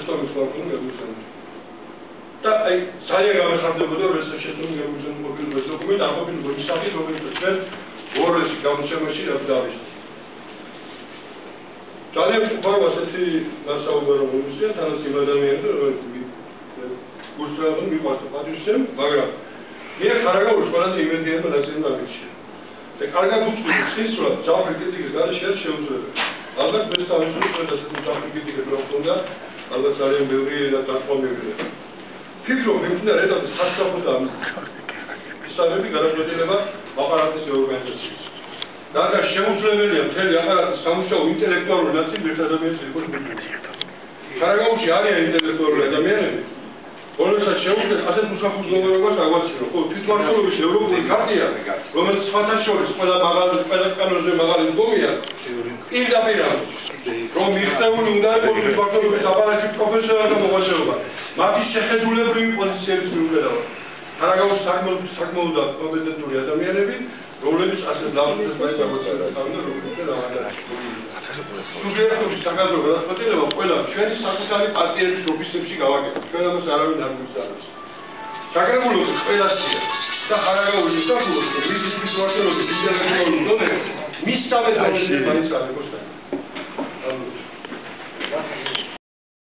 ცოტა მსხვერპლი გამოსცემს. და აი ძალიან გამახარდებოდა რომ ეს შეწყვეტილი გამოსცემს მობილური დოკუმენტი არ ყოფილიყო ის სახით რომელიც ჩვენ ორეში გამოსცემაში დავდავის. ძალიან უყვარვა ასეთი მასაუბრო მომისია თანაც იმ ადამიანებს რომელიც გულწრფელად მიყვარს პატრიციამ მაგრამ მე ხარაგაურის ყველაზე იმედიანმა დასწრება გამიჩნია. და კარგად უწევს ის რომ ჯაფრი კრიტიკის გარეშე შეუძლებელი. ალბათ მე თავისუფლად ასეთი ჯაფრი კრიტიკები რო ხონდა ალბათ ძალიან ბევრი დათვალიერებია. ფიქრობ იმდენ რედაქტორს სასწრაფოდ ამ ისავები გადაწყვეტილება აპარატის ორგანიზაციის. და შეუძლებელია მთელი აპარატის სამუშაო ინტელექტუალური ნაწილი ერთ ადამიანს იყოს მიღებული. ხარაგაულში არიან ინტელექტუალური ადამიანები რომელსაც შეუძლია ასეთ უსაფრთხო მდგომარეობას აღვაცინო. ხო, თვითმმართველობის ევროპული ქარტია, რომელიც სხვათა შორის ყველა კანონზე მაღალი მდგომია, პირდაპირ რომ მიღწეული უნდა იყოს თვითმმართველობის აპარატის პროფესიონალთა მოღვაწეობა. მათი შეხედულებრივი პოზიციების მიუხედავად. ხარაგაულში საკმაოდ კომპეტენტური ადამიანები, რომლებიც ასეთ ლავაზებს მაინც აღვაწინებენ, რომელიც სუბიექტური საკადრო გადაწყვეტილება ყველა ჩვენი საკუთარი პარტიების ოფისებში გავაკეთეთ. ჩვენ ამას არავინ არ გვისწავლებს. საკრებულოს ყველასია და ხარაგაულის საკუთრების მისის მმართველობის ინტელექტუალური დონე მის სამედროვეში მაინც არ იყოს.